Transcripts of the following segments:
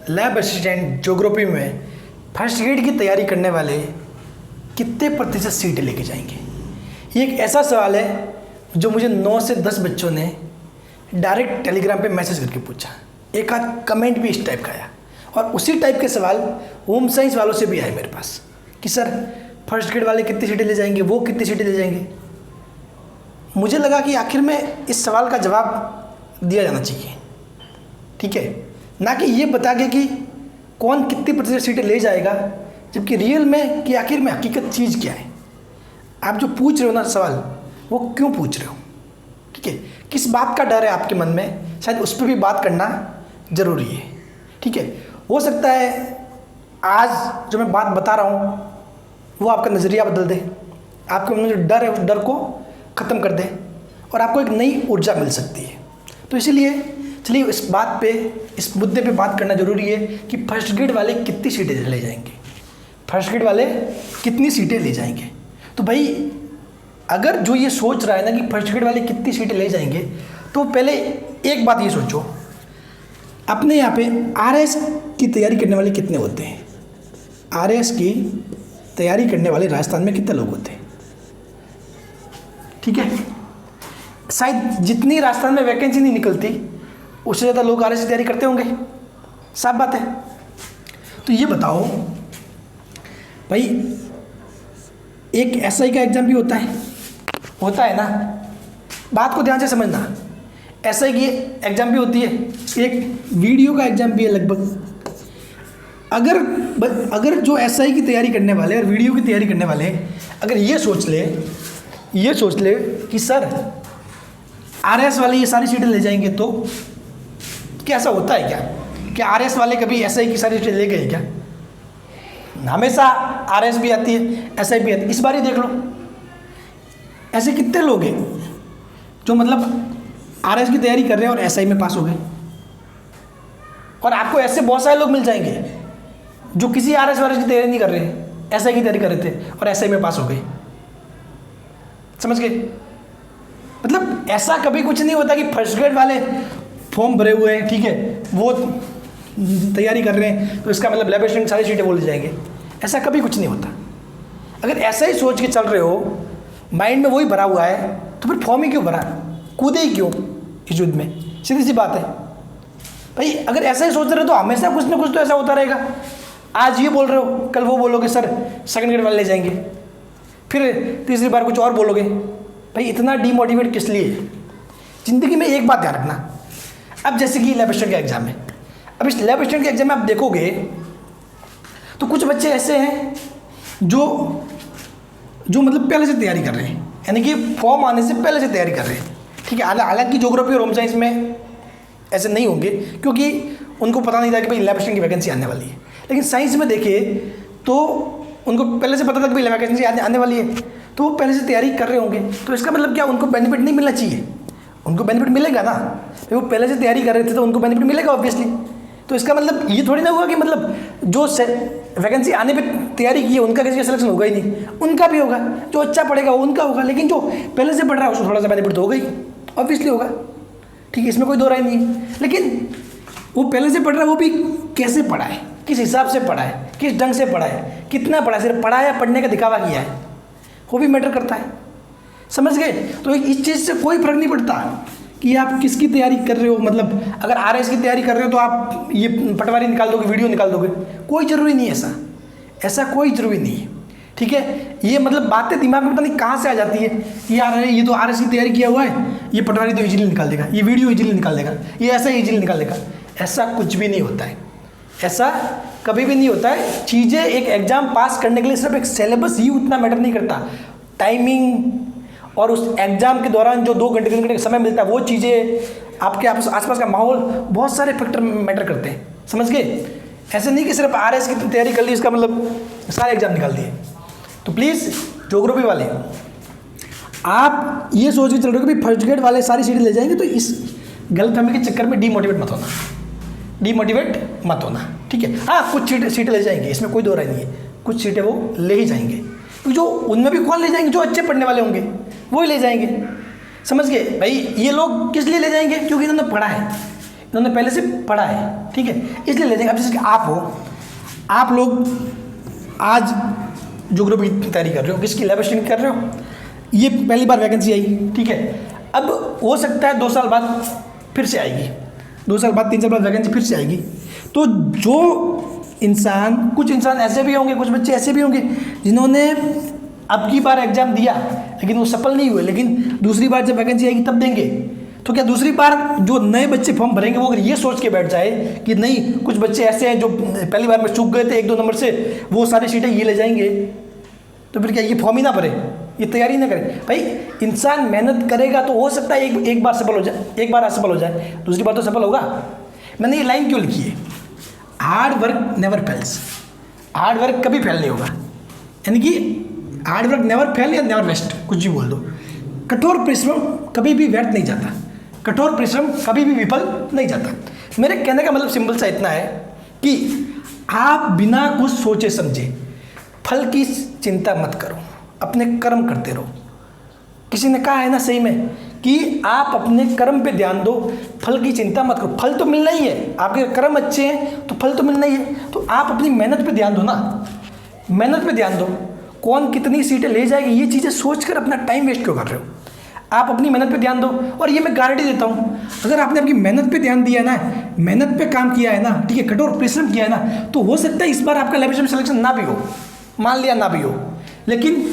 Lab assistant geography में first grade की तैयारी करने वाले कितने प्रतिशत सीटें लेके जाएंगे? ये एक ऐसा सवाल है जो मुझे 9 से 10 बच्चों ने डायरेक्ट टेलीग्राम पे मैसेज करके पूछा। एक आध कमेंट भी इस टाइप का आया और उसी टाइप के सवाल होम साइंस वालों से भी आए मेरे पास कि सर फर्स्ट ग्रेड वाले कितनी सीटें ले जाएंगे, वो कितनी सीटें ले जाएंगे। मुझे लगा कि आखिर में इस सवाल का जवाब दिया जाना चाहिए, ठीक है, ना कि ये बता के कि कौन कितनी प्रतिशत सीटें ले जाएगा, जबकि रियल में कि आखिर में हकीकत चीज़ क्या है। आप जो पूछ रहे हो ना सवाल, वो क्यों पूछ रहे हो, ठीक है, किस बात का डर है आपके मन में, शायद उस पर भी बात करना ज़रूरी है, ठीक है। हो सकता है आज जो मैं बात बता रहा हूँ वो आपका नज़रिया बदल दे, आपके मन में जो डर है उस डर को ख़त्म कर दे और आपको एक नई ऊर्जा मिल सकती है। तो इसीलिए चलिए इस बात पे, इस मुद्दे पे बात करना ज़रूरी है कि फर्स्ट ग्रेड वाले कितनी सीटें ले जाएंगे, फर्स्ट ग्रेड वाले कितनी सीटें ले जाएंगे। तो भाई अगर जो ये सोच रहा है ना कि फर्स्ट ग्रेड वाले कितनी सीटें ले जाएंगे, तो पहले एक बात ये सोचो, अपने यहाँ पे आरएस की तैयारी करने वाले कितने होते हैं? आरएस की तैयारी करने वाले राजस्थान में कितने लोग होते हैं? ठीक है, शायद जितनी राजस्थान में वैकेंसी नहीं निकलती उससे ज़्यादा लोग आरएस की तैयारी करते होंगे, साफ बात है। तो ये बताओ भाई, एक एसआई का एग्ज़ाम भी होता है ना, बात को ध्यान से समझना। एसआई की एग्ज़ाम भी होती है, एक वीडियो का एग्ज़ाम भी है लगभग। अगर जो एसआई की तैयारी करने वाले और वीडियो की तैयारी करने वाले अगर ये सोच ले कि सर आरएस वाले ये सारी सीटें ले जाएंगे, तो क्या ऐसा होता है क्या आरएस वाले कभी एसआई की सारी सीटें ले गए क्या? हमेशा आरएस भी आती है, एसआई भी आती है। इस बार ही देख लो, ऐसे कितने लोग हैं जो मतलब आरएस की तैयारी कर रहे हैं और एसआई में पास हो गए, और आपको ऐसे बहुत सारे लोग मिल जाएंगे जो किसी आरएस वारएस की तैयारी नहीं कर रहे, एसआई की तैयारी कर रहे थे और एसआई में पास हो गए। समझ गए? मतलब ऐसा कभी कुछ नहीं होता कि फर्स्ट ग्रेड वाले फॉर्म भरे हुए हैं, ठीक है, वो तैयारी कर रहे हैं तो इसका मतलब लैब असिस्टेंट सारी सीटें बोल जाएंगे। ऐसा कभी कुछ नहीं होता। अगर ऐसा ही सोच के चल रहे हो, माइंड में वही भरा हुआ है, तो फिर फॉर्म ही क्यों भरा, कूदे ही क्यों इस युद्ध में? सीधी सी बात है भाई। अगर ऐसा ही सोच रहे हो तो हमेशा कुछ ना कुछ तो ऐसा होता रहेगा। आज ये बोल रहे हो, कल वो बोलोगे सर सेकंड ग्रेड वाले ले जाएंगे, फिर तीसरी बार कुछ और बोलोगे। भाई इतना डीमोटिवेट किस लिए? ज़िंदगी में एक बात ध्यान रखना, अब जैसे कि लैब असिस्टेंट का एग्ज़ाम है, अब इस लैब असिस्टेंट के एग्ज़ाम में आप देखोगे तो कुछ बच्चे ऐसे हैं जो मतलब पहले से तैयारी कर रहे हैं, यानी कि फॉर्म आने से पहले से तैयारी कर रहे हैं, ठीक है। हालांकि ज्योग्राफी और होम साइंस में ऐसे नहीं होंगे क्योंकि उनको पता नहीं था कि भाई लैब असिस्टेंट की वैकेंसी आने वाली है, लेकिन साइंस में देखिए तो उनको पहले से पता था कि भाई वैकेंसी आने वाली है, तो वो पहले से तैयारी कर रहे होंगे। तो इसका मतलब क्या, उनको बेनिफिट नहीं मिलना चाहिए? उनको बेनिफिट मिलेगा ना, वो पहले से तैयारी कर रहे थे तो उनको बेनिफिट मिलेगा ऑब्वियसली। तो इसका मतलब ये थोड़ी ना हुआ कि मतलब जो वैकेंसी आने पे तैयारी की है उनका किसी का सिलेक्शन होगा ही नहीं, उनका भी होगा। जो अच्छा पढ़ेगा वो उनका होगा, लेकिन जो पहले से पढ़ रहा है उसको थोड़ा सा बेनिफिट तो होगा ही, ऑब्वियसली होगा, ठीक है, इसमें कोई दो राय नहीं है। लेकिन वो पहले से पढ़ रहा है, वो भी कैसे पढ़ा है, किस हिसाब से पढ़ा है, किस ढंग से पढ़ा है, कितना पढ़ा है, सिर्फ पढ़ा है, पढ़ने का दिखावा किया है, वो भी मैटर करता है। समझ गए? तो इस चीज़ से कोई फर्क नहीं पड़ता कि आप किसकी तैयारी कर रहे हो। मतलब अगर आरएस की तैयारी कर रहे हो तो आप ये पटवारी निकाल दोगे, वीडियो निकाल दोगे, कोई ज़रूरी नहीं है ऐसा कोई ज़रूरी नहीं है, ठीक है। ये मतलब बातें दिमाग में पता नहीं कहाँ से आ जाती है कि यार ये तो आरएस की तैयारी किया हुआ है, ये पटवारी तो इजीली निकाल देगा, ये वीडियो इजीली निकाल देगा, ये ऐसा इजीली निकाल देगा। ऐसा कुछ भी नहीं होता है, ऐसा कभी भी नहीं होता है। चीज़ें एक एग्ज़ाम पास करने के लिए सिर्फ एक सिलेबस ही उतना मैटर नहीं करता, टाइमिंग और उस एग्ज़ाम के दौरान जो 2 घंटे 3 घंटे का समय मिलता है, वो चीज़ें, आपके आसपास का माहौल, बहुत सारे फैक्टर मैटर करते हैं। समझ गए? ऐसे नहीं कि सिर्फ आरएस की तैयारी कर ली इसका मतलब सारे एग्ज़ाम निकाल दिए। तो प्लीज़ ज्योग्राफी वाले, आप ये सोच के चल रहे हो कि फर्स्ट ग्रेड वाले सारी सीटें ले जाएंगे, तो इस गलतफहमी के चक्कर में डीमोटिवेट मत होना, ठीक है। हाँ, कुछ सीटें ले जाएंगे, इसमें कोई दो राय नहीं है, कुछ सीटें वो ले ही जाएंगे। तो जो उनमें भी कौन ले जाएंगे? जो अच्छे पढ़ने वाले होंगे वो ही ले जाएंगे। समझ गए भाई? ये लोग किस लिए ले जाएंगे? क्योंकि इन्होंने पढ़ा है, इन्होंने पहले से पढ़ा है, ठीक है, इसलिए ले जाएंगे। अब जैसे कि आप हो, आप लोग आज ज्योग्राफी की तैयारी कर रहे हो, किसकी लैब असिस्टेंट कर रहे हो, ये पहली बार वैकेंसी आई, ठीक है। अब हो सकता है 2 साल बाद फिर से आएगी, 2 साल बाद 3 साल बाद वैकेंसी फिर से आएगी। तो जो इंसान, कुछ इंसान ऐसे भी होंगे, कुछ बच्चे ऐसे भी होंगे जिन्होंने अब की बार एग्जाम दिया लेकिन वो सफल नहीं हुए, लेकिन दूसरी बार जब वैकेंसी आएगी तब देंगे। तो क्या दूसरी बार जो नए बच्चे फॉर्म भरेंगे वो अगर ये सोच के बैठ जाए कि नहीं, कुछ बच्चे ऐसे हैं जो पहली बार में चूक गए थे 1-2 नंबर से, वो सारी सीटें ये ले जाएंगे, तो फिर क्या ये फॉर्म ही ना भरे, ये तैयारी ना करे? भाई इंसान मेहनत करेगा तो हो सकता है एक बार सफल हो जाए, एक बार असफल हो जाए, दूसरी बार तो सफल होगा। मैंने ये लाइन क्यों लिखी है? Hard work never fails, hard work कभी फेल नहीं होगा, यानी कि हार्ड वर्क नेवर फेल या नेवर वेस्ट, कुछ भी बोल दो। कठोर परिश्रम कभी भी व्यर्थ नहीं जाता, कठोर परिश्रम कभी भी विफल नहीं जाता। मेरे कहने का मतलब सिंपल सा इतना है कि आप बिना कुछ सोचे समझे फल की चिंता मत करो, अपने कर्म करते रहो। किसी ने कहा है ना सही में कि आप अपने कर्म पे ध्यान दो, फल की चिंता मत करो। फल तो मिलना ही है, आपके कर्म अच्छे हैं तो फल तो मिलना ही है। तो आप अपनी मेहनत पे ध्यान दो ना, मेहनत पे ध्यान दो। कौन कितनी सीटें ले जाएगी ये चीज़ें सोचकर अपना टाइम वेस्ट क्यों कर रहे हो? आप अपनी मेहनत पे ध्यान दो। और ये मैं गारंटी देता हूँ, अगर आपने अपनी मेहनत पे ध्यान दिया है ना, मेहनत पे काम किया है ना, ठीक है, कठोर परिश्रम किया है ना, तो हो सकता है इस बार आपका लैब असिस्टेंट में सिलेक्शन ना भी हो, मान लिया ना भी हो, लेकिन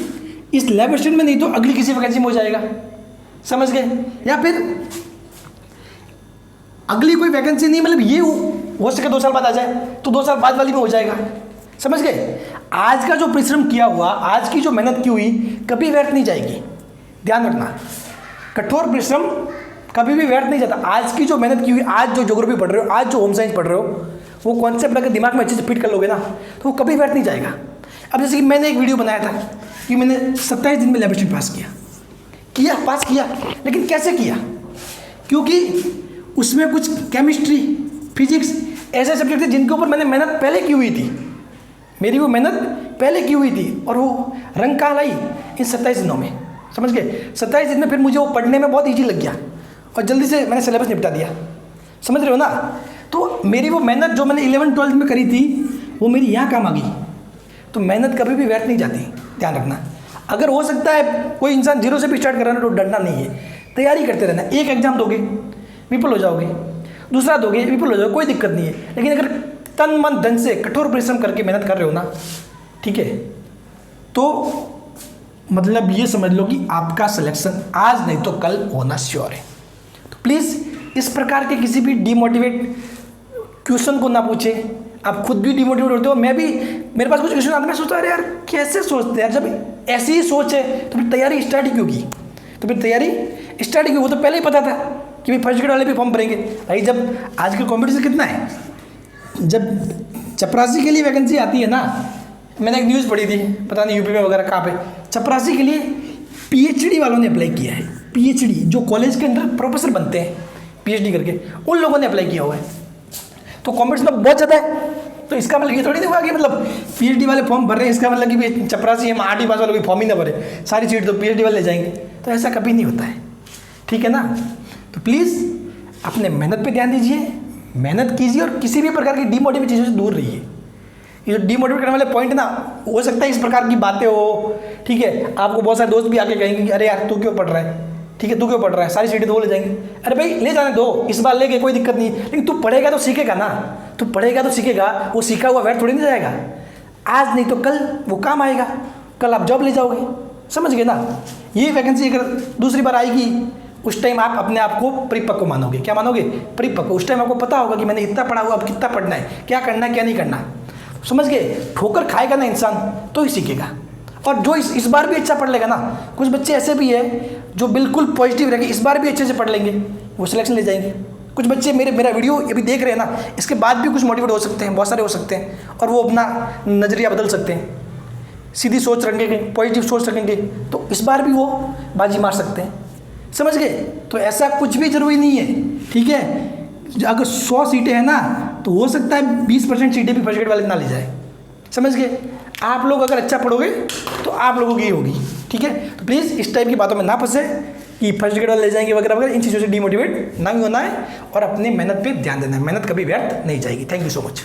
इस लैब असिस्टेंट में नहीं तो अगली किसी वैकेंसी में हो जाएगा, समझ गए? या फिर अगली कोई वैकेंसी नहीं, मतलब ये हो सके 2 साल बाद आ जाए तो 2 साल बाद वाली में हो जाएगा, समझ गए? आज का जो परिश्रम किया हुआ, आज की जो मेहनत की हुई कभी व्यर्थ नहीं जाएगी, ध्यान रखना। कठोर परिश्रम कभी भी व्यर्थ नहीं जाता। आज की जो मेहनत की हुई, आज जो ज्योग्राफी पढ़ रहे हो, आज जो होम साइंस पढ़ रहे हो, वो कॉन्सेप्ट अगर दिमाग में अच्छे से फिट कर लोगे ना तो वो कभी व्यर्थ नहीं जाएगा। अब जैसे कि मैंने एक वीडियो बनाया था कि मैंने 27 दिन में लैब असिस्टेंट पास किया, लेकिन कैसे किया? क्योंकि उसमें कुछ केमिस्ट्री, फिजिक्स ऐसे सब्जेक्ट थे जिनके ऊपर मैंने मेहनत पहले की हुई थी, मेरी वो मेहनत पहले की हुई थी और वो रंग कहाँ लाई? इन 27 दिनों में, समझ गए? 27 दिन में फिर मुझे वो पढ़ने में बहुत ईजी लग गया और जल्दी से मैंने सिलेबस निपटा दिया, समझ रहे हो ना? तो मेरी वो मेहनत जो मैंने 11-12 में करी थी वो मेरी यहाँ काम आ गई। तो मेहनत कभी भी व्यर्थ नहीं जाती, ध्यान रखना। अगर हो सकता है कोई इंसान 0 से भी स्टार्ट कर रहा है तो डरना नहीं है, तैयारी करते रहना। एक एग्जाम दोगे विफल हो जाओगे, दूसरा दोगे विफल हो जाओगे, कोई दिक्कत नहीं है, लेकिन अगर तन मन धन से कठोर परिश्रम करके मेहनत कर रहे हो ना, ठीक है, तो मतलब ये समझ लो कि आपका सिलेक्शन आज नहीं तो कल होना श्योर है। तो प्लीज़ इस प्रकार के किसी भी डिमोटिवेट क्वेश्चन को ना पूछे। आप खुद भी डिमोटिवेट होते हो, मैं भी, मेरे पास कुछ क्वेश्चन आते हैं, मैं सोचता अरे यार कैसे सोचते हैं यार, जब ऐसी ही सोच है तो फिर तैयारी स्टार्ट ही क्यों की? वो तो पहले ही पता था कि भाई फर्स्ट ग्रेड वाले भी फॉर्म भरेंगे। भाई जब आजकल कॉम्पिटिशन कितना है, जब चपरासी के लिए वैकेंसी आती है ना, मैंने एक न्यूज़ पढ़ी थी, पता नहीं यूपी में वगैरह कहाँ पे, चपरासी के लिए पीएचडी वालों ने अप्लाई किया है। पीएचडी जो कॉलेज के अंदर प्रोफेसर बनते हैं पीएचडी करके, उन लोगों ने अप्लाई किया हुआ है। तो कॉम्पिटिशन बहुत ज़्यादा है, तो इसका मतलब ये थोड़ी नहीं हुआ कि मतलब पीएचडी वाले फॉर्म भर रहे हैं, इसका मतलब कि भाई चपरासी हम 8वीं पास वालों की फॉर्म ही ना भरे, सारी सीट तो पीएचडी वाले ले जाएंगे। तो ऐसा कभी नहीं होता है, ठीक है ना? तो प्लीज़ अपने मेहनत पे ध्यान दीजिए, मेहनत कीजिए और किसी भी प्रकार की डिमोटिवेट चीज़ों से दूर रहिए। ये जो डिमोटिवेट करने वाले पॉइंट ना, हो सकता है इस प्रकार की बातें हो, ठीक है, आपको बहुत सारे दोस्त भी आके कहेंगे कि अरे यार तू क्यों पढ़ रहा है, ठीक है, तू क्यों पढ़ रहा है, सारी सीटें तो वो ले जाएंगे। अरे भाई ले जाने दो, इस बार लेके कोई दिक्कत नहीं, लेकिन तू पढ़ेगा तो सीखेगा ना, तू पढ़ेगा तो सीखेगा, वो सीखा हुआ व्यर्थ थोड़ी नहीं जाएगा। आज नहीं तो कल वो काम आएगा, कल आप जॉब ले जाओगे, समझ गए ना? ये वैकेंसी अगर दूसरी बार आएगी उस टाइम आप अपने आप को परिपक्व मानोगे। क्या मानोगे? परिपक्व। उस टाइम आपको पता होगा कि मैंने इतना पढ़ा हुआ, अब कितना पढ़ना है, क्या करना है क्या नहीं करना, समझ गए? ठोकर खाएगा ना इंसान तो ही सीखेगा। और जो इस बार भी अच्छा पढ़ लेगा ना, कुछ बच्चे ऐसे भी हैं जो बिल्कुल पॉजिटिव रहेंगे, इस बार भी अच्छे से पढ़ लेंगे, वो सिलेक्शन ले जाएंगे। कुछ बच्चे मेरा वीडियो अभी देख रहे हैं ना, इसके बाद भी कुछ मोटिवेट हो सकते हैं, बहुत सारे हो सकते हैं, और वो अपना नज़रिया बदल सकते हैं, सीधी सोच रखेंगे, पॉजिटिव सोच रखेंगे, तो इस बार भी वो बाजी मार सकते हैं, समझ गए? तो ऐसा कुछ भी जरूरी नहीं है, ठीक है? अगर 100 सीटें हैं ना, तो हो सकता है 20% सीटें भी फर्स्ट ग्रेड वाले ना ले जाए, समझ गए? आप लोग अगर अच्छा पढ़ोगे तो आप लोगों की होगी, ठीक है? तो प्लीज़ इस टाइप की बातों में ना फंसे, कि फर्स्ट ग्रेड वाले ले जाएंगे वगैरह वगैरह, इन चीज़ों से डिमोटिवेट ना भी होना है और अपने मेहनत पे ध्यान देना है। मेहनत कभी व्यर्थ नहीं जाएगी। Thank you so much.